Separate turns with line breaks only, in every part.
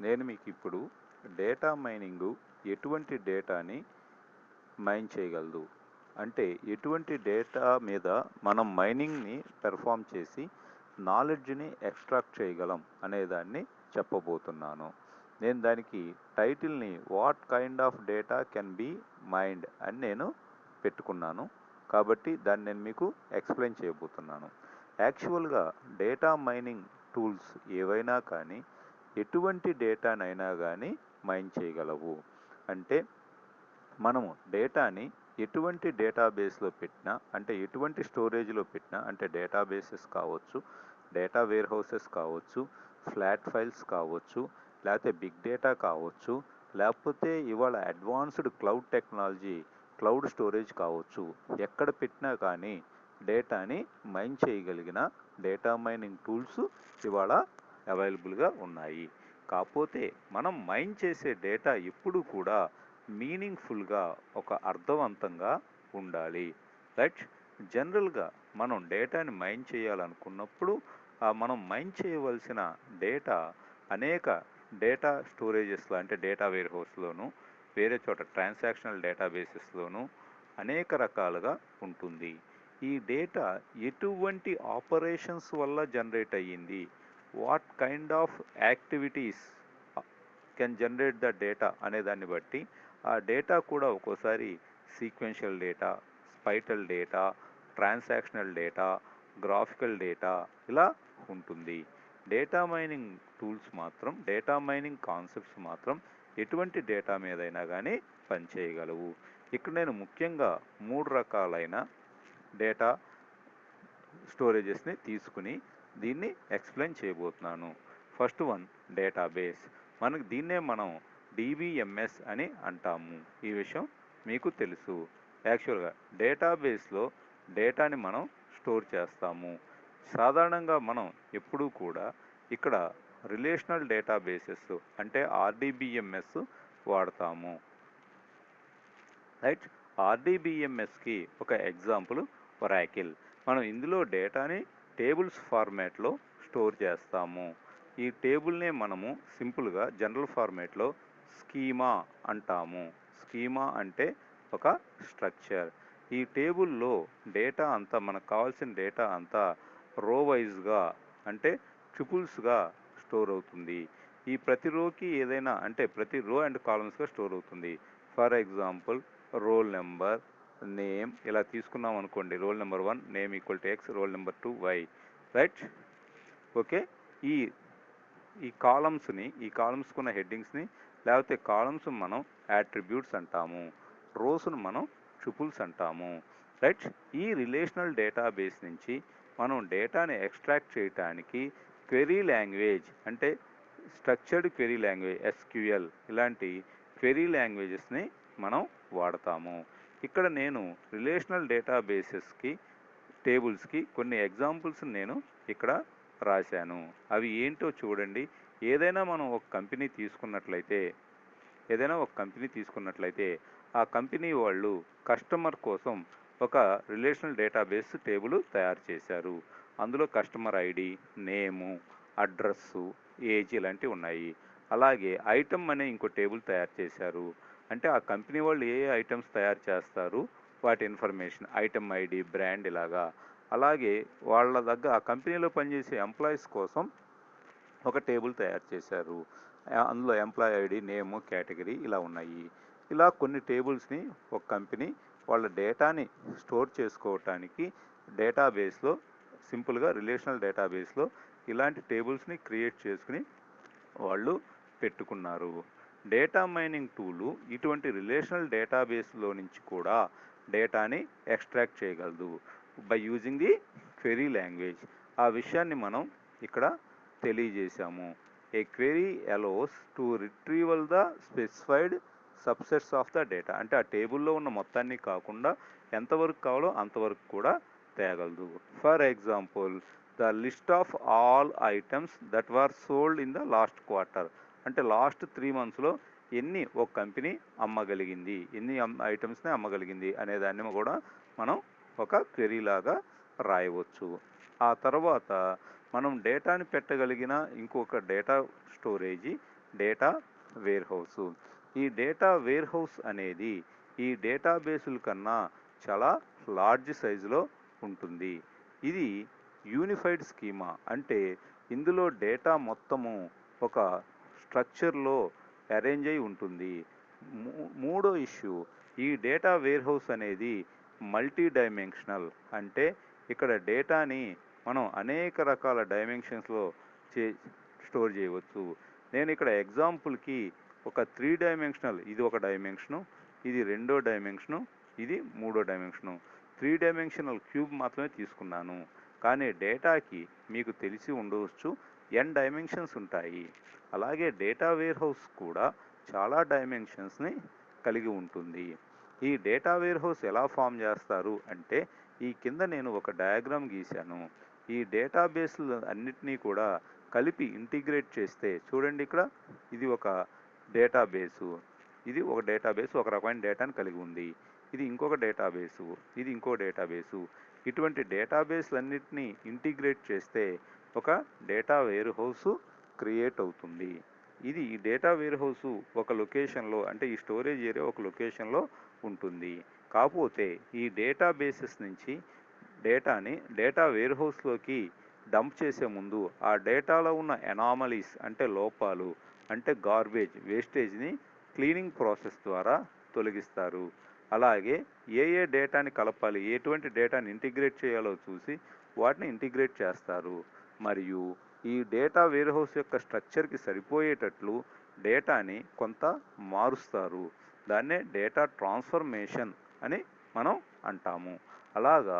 నేను మీకు ఇప్పుడు డేటా మైనింగ్ ఎటువంటి డేటాని మైన్ చేయగలదు, అంటే ఎటువంటి డేటా మీద మనం మైనింగ్ని పెర్ఫామ్ చేసి నాలెడ్జ్ని ఎక్స్ట్రాక్ట్ చేయగలం అనేదాన్ని చెప్పబోతున్నాను. నేను దానికి టైటిల్ని what kind of data can be mined అని నేను పెట్టుకున్నాను, కాబట్టి దాన్ని నేను మీకు ఎక్స్ప్లెయిన్ చేయబోతున్నాను. యాక్చువల్గా డేటా మైనింగ్ టూల్స్ ఏవైనా కానీ ఎటువంటి డేటానైనా కానీ మైన్ చేయగలవు. అంటే మనము డేటాని ఎటువంటి డేటాబేస్లో పెట్టినా, అంటే ఎటువంటి స్టోరేజ్లో పెట్టినా, అంటే డేటాబేసెస్ కావచ్చు, డేటా వేర్ హౌసెస్ కావచ్చు, ఫ్లాట్ ఫైల్స్ కావచ్చు, లేకపోతే బిగ్ డేటా కావచ్చు, లేకపోతే ఇవాళ advanced cloud technology cloud storage కావచ్చు, ఎక్కడ పెట్టినా కానీ డేటాని మైన్ చేయగలిగిన డేటా మైనింగ్ టూల్స్ ఇవాళ అవైలబుల్గా ఉన్నాయి. కాకపోతే మనం మైన్ చేసే డేటా ఎప్పుడు కూడా మీనింగ్ఫుల్గా, ఒక అర్థవంతంగా ఉండాలి. రైట్. జనరల్గా మనం డేటాని మైన్ చేయాలనుకున్నప్పుడు మనం మైన్ చేయవలసిన డేటా అనేక డేటా స్టోరేజెస్లో, అంటే డేటా వేర్ హౌస్లోను, వేరే చోట ట్రాన్సాక్షనల్ డేటాబేసెస్లోను అనేక రకాలుగా ఉంటుంది. ఈ డేటా ఎటువంటి ఆపరేషన్స్ వల్ల జనరేట్ అయ్యింది, what kind of activities can generate the data అనే దాన్ని బట్టి ఆ డేటా కూడా ఒక్కోసారి sequential data, spatial data, transactional data, graphical data ఇలా ఉంటుంది. డేటా మైనింగ్ టూల్స్ మాత్రం, డేటా మైనింగ్ కాన్సెప్ట్స్ మాత్రం ఎటువంటి డేటా మీదైనా కానీ పనిచేయగలవు. ఇక్కడ నేను ముఖ్యంగా 3 రకాలైన డేటా స్టోరేజెస్ని తీసుకుని దీన్ని ఎక్స్ప్లెయిన్ చేయబోతున్నాను. First one database. మనకు దీన్నే మనం డిబిఎంఎస్ అని అంటాము. ఈ విషయం మీకు తెలుసు. యాక్చువల్గా డేటాబేస్లో డేటాని మనం స్టోర్ చేస్తాము. సాధారణంగా మనం ఎప్పుడూ కూడా ఇక్కడ రిలేషనల్ డేటాబేసెస్ అంటే ఆర్డిబిఎంఎస్ వాడతాము. రైట్. ఆర్డిబిఎంఎస్కి ఒక ఎగ్జాంపుల్ ఒరాకిల్. మనం ఇందులో డేటాని టేబుల్స్ ఫార్మాట్లో స్టోర్ చేస్తాము. ఈ టేబుల్నే మనము సింపుల్గా జనరల్ ఫార్మాట్లో స్కీమా అంటాము. స్కీమా అంటే ఒక స్ట్రక్చర్. ఈ టేబుల్లో డేటా అంతా, మనకు కావాల్సిన డేటా అంతా రో వైజ్గా, అంటే ట్రిపుల్స్గా స్టోర్ అవుతుంది. ఈ ప్రతి రోకి ఏదైనా, అంటే ప్రతి రో అండ్ కాలమ్స్గా స్టోర్ అవుతుంది. For example roll number, name ఇలా తీసుకున్నాం అనుకోండి. Roll number 1 name equal to X, roll number 2 Y. Right. Okay. ఈ కాలమ్స్కున్న హెడ్డింగ్స్ని, లేకపోతే కాలమ్స్ మనం యాట్రిబ్యూట్స్ అంటాము, రోస్ను మనం ట్రిపుల్స్ అంటాము. రైట్. ఈ రిలేషనల్ డేటాబేస్ నుంచి మనం డేటాని ఎక్స్ట్రాక్ట్ చేయటానికి క్వెరీ లాంగ్వేజ్, అంటే స్ట్రక్చర్డ్ క్వెరీ లాంగ్వేజ్ ఎస్క్యూఎల్, ఇలాంటి క్వెరీ లాంగ్వేజెస్ని మనం వాడతాము. ఇక్కడ నేను రిలేషనల్ డేటాబేసెస్కి, టేబుల్స్కి కొన్ని ఎగ్జాంపుల్స్ నేను ఇక్కడ రాశాను. అవి ఏంటో చూడండి. ఏదైనా ఒక కంపెనీ తీసుకున్నట్లయితే ఆ కంపెనీ వాళ్ళు కస్టమర్ కోసం ఒక రిలేషనల్ డేటాబేస్ టేబుల్ తయారు చేశారు. అందులో కస్టమర్ ఐడి, నేము, అడ్రస్సు, ఏజ్ ఇలాంటివి ఉన్నాయి. అలాగే ఐటమ్ అనే ఇంకో టేబుల్ తయారు చేశారు. అంటే ఆ కంపెనీ వాళ్ళు ఏ ఐటమ్స్ తయారు చేస్తారు వాటి ఇన్ఫర్మేషన్, ఐటమ్ ఐడి, బ్రాండ్ ఇలాగా. అలాగే వాళ్ళ దగ్గర ఆ కంపెనీలో పనిచేసే ఎంప్లాయీస్ కోసం ఒక టేబుల్ తయారు చేశారు. అందులో ఎంప్లాయీ ఐడి, నేము, కేటగిరీ ఇలా ఉన్నాయి. ఇలా కొన్ని టేబుల్స్ని ఒక కంపెనీ వాళ్ళ డేటాని స్టోర్ చేసుకోవటానికి డేటాబేస్లో, సింపుల్గా రిలేషనల్ డేటాబేస్లో ఇలాంటి టేబుల్స్ని క్రియేట్ చేసుకుని వాళ్ళు పెట్టుకున్నారు. డేటా మైనింగ్ టూలు ఇటువంటి రిలేషనల్ డేటాబేస్లో నుంచి కూడా డేటాని ఎక్స్ట్రాక్ట్ చేయగలదు by using the query language. ఆ విషయాన్ని మనం ఇక్కడ తెలియజేశాము. A query allows to retrieval the specified subsets of the data. అంటే ఆ టేబుల్లో ఉన్న మొత్తాన్ని కాకుండా ఎంతవరకు కావాలో అంతవరకు కూడా తేగలదు. For example the list of all items that were sold in the last quarter. అంటే లాస్ట్ 3 monthsలో ఎన్ని ఒక కంపెనీ అమ్మగలిగింది, ఎన్ని ఐటమ్స్ని అమ్మగలిగింది అనేదాన్ని కూడా మనం ఒక క్వెరీ లాగా రాయవచ్చు. ఆ తర్వాత మనం డేటాని పెట్టగలిగిన ఇంకొక డేటా స్టోరేజీ డేటా వేర్హౌస్. ఈ డేటా వేర్హౌస్ అనేది ఈ డేటాబేసుల కన్నా చాలా లార్జ్ సైజులో ఉంటుంది. ఇది యూనిఫైడ్ స్కీమా, అంటే ఇందులో డేటా మొత్తము ఒక స్ట్రక్చర్లో అరేంజ్ అయి ఉంటుంది. మూడో ఇష్యూ, ఈ డేటా వేర్హౌస్ అనేది మల్టీ డైమెన్షనల్, అంటే ఇక్కడ డేటాని మనం అనేక రకాల డైమెన్షన్స్లో స్టోర్ చేయవచ్చు. నేను ఇక్కడ ఎగ్జాంపుల్కి ఒక 3 డైమెన్షనల్, ఇది ఒక డైమెన్షను, ఇది రెండో డైమెన్షను, ఇది మూడో డైమెన్షను, 3 డైమెన్షనల్ క్యూబ్ మాత్రమే తీసుకున్నాను. కానీ డేటాకి మీకు తెలిసి ఉండవచ్చు n డైమెన్షన్స్ ఉంటాయి. అలాగే డేటా వేర్హౌస్ కూడా చాలా డైమెన్షన్స్ని కలిగి ఉంటుంది. ఈ డేటా వేర్హౌస్ ఎలా ఫామ్ చేస్తారు అంటే, ఈ కింద నేను ఒక డయాగ్రామ్ గీశాను. ఈ డేటాబేస్లు అన్నిటినీ కూడా కలిపి ఇంటిగ్రేట్ చేస్తే చూడండి, ఇక్కడ ఇది ఒక డేటాబేసు, ఇది ఒక డేటాబేసు, ఒక రకమైన డేటాను కలిగి ఉంది. ఇది ఇంకొక డేటాబేసు, ఇది ఇంకో డేటాబేసు. ఇటువంటి డేటాబేస్లన్నిటినీ ఇంటిగ్రేట్ చేస్తే ఒక డేటా వేర్ హౌస్ క్రియేట్ అవుతుంది. ఇది ఈ డేటా వేర్ హౌస్ ఒక లొకేషన్లో, అంటే ఈ స్టోరేజ్ ఏరియా ఒక లొకేషన్లో ఉంటుంది. కాకపోతే ఈ డేటాబేసెస్ నుంచి డేటాని డేటా వేర్ హౌస్లోకి డంప్ చేసే ముందు ఆ డేటాలో ఉన్న ఎనామలీస్, అంటే లోపాలు, అంటే గార్బేజ్, వేస్టేజ్ని క్లీనింగ్ ప్రాసెస్ ద్వారా తొలగిస్తారు. అలాగే ఏ డేటాని కలపాలి, ఎటువంటి డేటాని ఇంటిగ్రేట్ చేయాలో చూసి వాటిని ఇంటిగ్రేట్ చేస్తారు. మరియు ఈ డేటా వేర్హౌస్ యొక్క స్ట్రక్చర్కి సరిపోయేటట్లు డేటాని కొంత మారుస్తారు. దాన్నే డేటా ట్రాన్స్ఫర్మేషన్ అని మనం అంటాము. అలాగా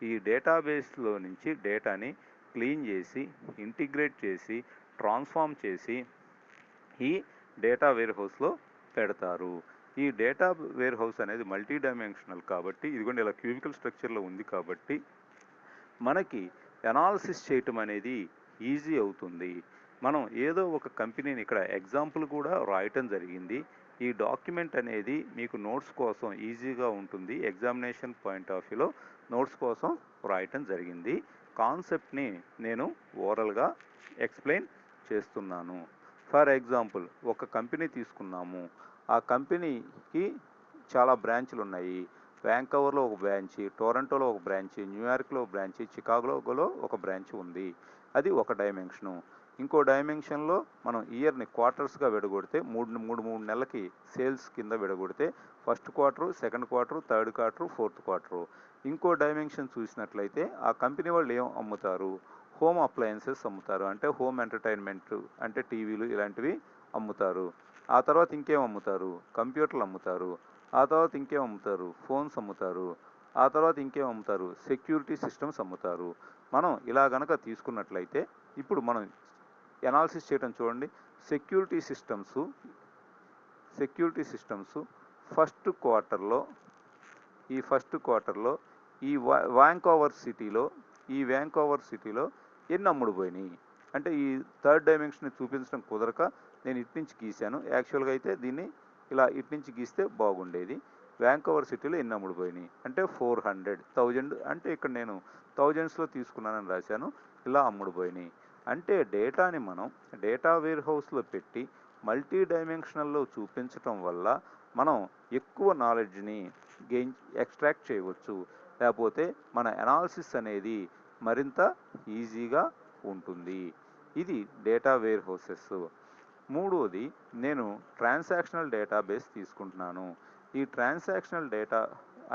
ఈ డేటాబేస్లో నుంచి డేటాని క్లీన్ చేసి, ఇంటిగ్రేట్ చేసి, ట్రాన్స్ఫార్మ్ చేసి ఈ డేటా వేర్హౌస్లో పెడతారు. ఈ డేటా వేర్హౌస్ అనేది మల్టీ డైమెన్షనల్ కాబట్టి, ఇదిగోండి ఇలా క్యూబికల్ స్ట్రక్చర్లో ఉంది కాబట్టి మనకి ఎనాలిసిస్ చేయటం అనేది ఈజీ అవుతుంది. మనం ఏదో ఒక కంపెనీని ఇక్కడ ఎగ్జాంపుల్ కూడా రాయటం జరిగింది. ఈ డాక్యుమెంట్ అనేది మీకు నోట్స్ కోసం ఈజీగా ఉంటుంది. ఎగ్జామినేషన్ పాయింట్ ఆఫ్ వ్యూలో నోట్స్ కోసం రాయటం జరిగింది. కాన్సెప్ట్ని నేను ఓరల్గా ఎక్స్ప్లెయిన్ చేస్తున్నాను. ఫర్ ఎగ్జాంపుల్, ఒక కంపెనీ తీసుకున్నాము. ఆ కంపెనీకి చాలా బ్రాంచ్లు ఉన్నాయి. వ్యాంకోవర్లో ఒక బ్రాంచి, టొరంటోలో ఒక బ్రాంచి, న్యూయార్క్లో ఒక బ్రాంచి, చికాగోలో ఒక బ్రాంచ్ ఉంది. అది ఒక డైమెన్షను. ఇంకో డైమెన్షన్లో మనం ఇయర్ని క్వార్టర్స్గా విడగొడితే మూడు నెలలకి సేల్స్ కింద విడగొడితే first quarter, second quarter, third quarter, fourth quarter. ఇంకో డైమెన్షన్ చూసినట్లయితే ఆ కంపెనీ వాళ్ళు ఏం అమ్ముతారు, హోమ్ అప్లయన్సెస్ అమ్ముతారు, అంటే హోమ్ ఎంటర్టైన్మెంట్, అంటే టీవీలు ఇలాంటివి అమ్ముతారు. ఆ తర్వాత ఇంకేం అమ్ముతారు, కంప్యూటర్లు అమ్ముతారు. ఆ తర్వాత ఇంకేం అమ్ముతారు, ఫోన్స్ అమ్ముతారు. ఆ తర్వాత ఇంకేం అమ్ముతారు, సెక్యూరిటీ సిస్టమ్స్ అమ్ముతారు. మనం ఇలా గనక తీసుకున్నట్లయితే ఇప్పుడు మనం ఎనాలిసిస్ చేయడం చూడండి. సెక్యూరిటీ సిస్టమ్స్ ఫస్ట్ క్వార్టర్లో ఈ వ్యాంకోవర్ సిటీలో ఎన్ని అమ్ముడుపోయినాయి అంటే, ఈ థర్డ్ డైమెన్షన్ చూపించడం కుదరక నేను ఇటు నుంచి గీశాను. యాక్చువల్గా అయితే దీన్ని ఇలా ఇటు నుంచి గీస్తే బాగుండేది. వ్యాంకోవర్ సిటీలో ఎన్ని అమ్ముడుపోయినాయి అంటే 400,000, అంటే ఇక్కడ నేను థౌజండ్స్లో తీసుకున్నానని రాశాను. ఇలా అమ్ముడుపోయినాయి. అంటే డేటాని మనం డేటా వేర్ హౌస్లో పెట్టి మల్టీ డైమెన్షనల్లో చూపించటం వల్ల మనం ఎక్కువ నాలెడ్జ్ని ఎక్స్ట్రాక్ట్ చేయవచ్చు. లేకపోతే మన ఎనాలిసిస్ అనేది మరింత ఈజీగా ఉంటుంది. ఇది డేటా వేర్ హౌసెస్. మూడోది, నేను ట్రాన్సాక్షనల్ డేటాబేస్ తీసుకుంటున్నాను. ఈ ట్రాన్సాక్షనల్ డేటా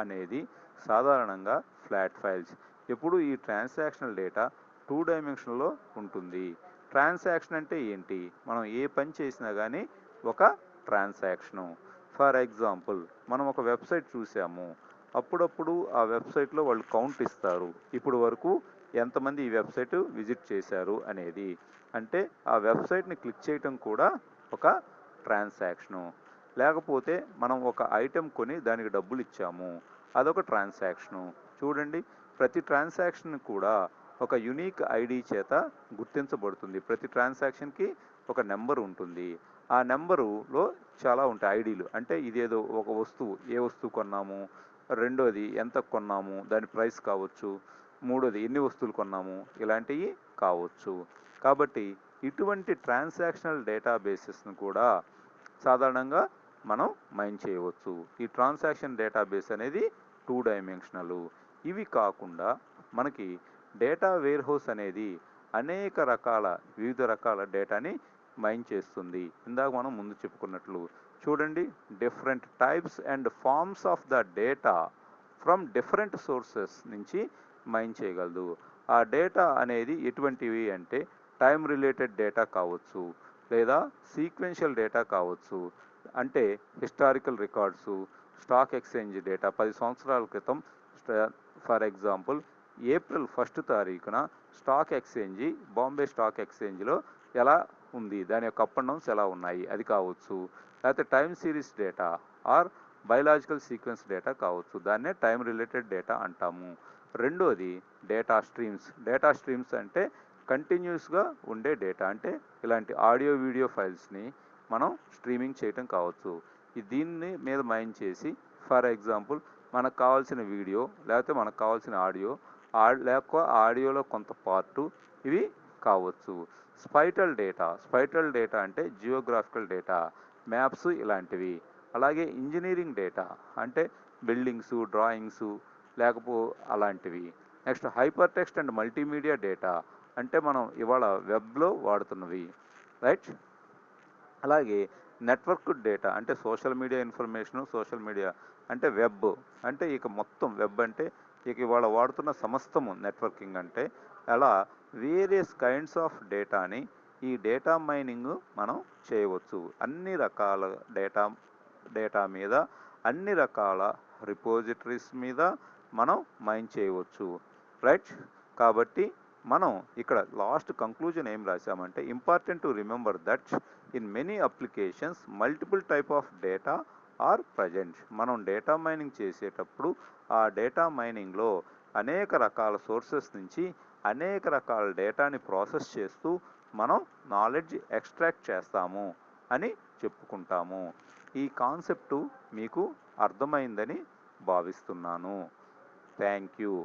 అనేది సాధారణంగా ఫ్లాట్ ఫైల్స్. ఎప్పుడు ఈ ట్రాన్సాక్షనల్ డేటా 2 డైమెన్షన్లో ఉంటుంది. ట్రాన్సాక్షన్ అంటే ఏంటి, మనం ఏ పని చేసినా కానీ ఒక ట్రాన్సాక్షను. ఫర్ ఎగ్జాంపుల్, మనం ఒక వెబ్సైట్ చూసాము. అప్పుడప్పుడు ఆ వెబ్సైట్లో వాళ్ళు కౌంట్ ఇస్తారు, ఇప్పుడు వరకు ఎంతమంది ఈ వెబ్సైట్ విజిట్ చేశారు అనేది. అంటే ఆ వెబ్సైట్ని క్లిక్ చేయటం కూడా ఒక ట్రాన్సాక్షను. లేకపోతే మనం ఒక ఐటెం కొని దానికి డబ్బులు ఇచ్చాము, అదొక ట్రాన్సాక్షను. చూడండి, ప్రతి ట్రాన్సాక్షన్ కూడా ఒక యునీక్ ఐడి చేత గుర్తించబడుతుంది. ప్రతి ట్రాన్సాక్షన్కి ఒక నెంబర్ ఉంటుంది. ఆ నెంబరులో చాలా ఉంటాయి ఐడీలు. అంటే ఇదేదో ఒక వస్తువు, ఏ వస్తువు కొన్నాము, రెండోది ఎంత కొన్నాము, దాని ప్రైస్ కావచ్చు, మూడోది ఎన్ని వస్తువులు కొన్నాము, ఇలాంటివి కావచ్చు. కాబట్టి ఇటువంటి ట్రాన్సాక్షనల్ డేటాబేసెస్ను కూడా సాధారణంగా మనం మైన్ చేయవచ్చు. ఈ ట్రాన్సాక్షన్ డేటాబేస్ అనేది 2 డైమెన్షనల్. ఇవి కాకుండా మనకి డేటా వేర్ హౌస్ అనేది వివిధ రకాల డేటాని మైన్ చేస్తుంది. ఇందాక మనం ముందు చెప్పుకున్నట్లు చూడండి, different types and forms of the data from different sources నుంచి మైన్ చేయగలదు. ఆ డేటా అనేది ఎటువంటివి అంటే టైం రిలేటెడ్ డేటా కావచ్చు, లేదా సీక్వెన్షియల్ డేటా కావచ్చు. అంటే historical records, stock exchange data 10 సంవత్సరాల క్రితం ఫర్ ఎగ్జాంపుల్ ఏప్రిల్ 1 తారీఖున స్టాక్ ఎక్స్చేంజ్ బాంబే స్టాక్ ఎక్స్చేంజ్లో ఎలా ఉంది, దాని యొక్క అప్ అండ్ డౌన్స్ ఎలా ఉన్నాయి అది కావచ్చు. లేకపోతే time series data or biological sequence data కావచ్చు. దాన్నే టైం రిలేటెడ్ డేటా అంటాము. రెండోది డేటా స్ట్రీమ్స్ అంటే కంటిన్యూస్గా ఉండే డేటా. అంటే ఇలాంటి ఆడియో వీడియో ఫైల్స్ని మనం స్ట్రీమింగ్ చేయటం కావచ్చు. దీన్ని మీద మైన్ చేసి ఫర్ ఎగ్జాంపుల్ మనకు కావాల్సిన వీడియో లేకపోతే మనకు కావాల్సిన ఆడియో లేక ఆడియోలో కొంత పార్టు ఇవి కావచ్చు. స్పైటల్ డేటా అంటే జియోగ్రాఫికల్ డేటా, మ్యాప్స్ ఇలాంటివి. అలాగే ఇంజనీరింగ్ డేటా అంటే బిల్డింగ్స్, డ్రాయింగ్స్ అలాంటివి. Next hyper text and multimedia data అంటే మనం ఇవాళ వెబ్లో వాడుతున్నవి, రైట్. అలాగే నెట్వర్క్ డేటా అంటే social media information, social media అంటే వెబ్ అంటే ఇక మొత్తం వెబ్ అంటే ఇక ఇవాళ వాడుతున్న సమస్తము నెట్వర్కింగ్ అంటే. అలా వేరియస్ కైండ్స్ ఆఫ్ డేటాని ఈ డేటా మైనింగ్ మనం చేయవచ్చు. అన్ని రకాల డేటా మీద, అన్ని రకాల రిపోజిటరీస్ మీద మనం మైన్ చేయవచ్చు, రైట్. కాబట్టి మనం ఇక్కడ లాస్ట్ కంక్లూజన్ ఏం రాసామంటే important to remember that in many applications multiple type of data are present. మనం డేటా మైనింగ్ చేసేటప్పుడు ఆ డేటా మైనింగ్లో అనేక రకాల సోర్సెస్ నుంచి అనేక రకాల డేటాని ప్రాసెస్ చేస్తూ మనం నాలెడ్జ్ ఎక్స్ట్రాక్ట్ చేస్తాము అని చెప్పుకుంటాము. ఈ కాన్సెప్టు మీకు అర్థమైందని భావిస్తున్నాను. Thank you.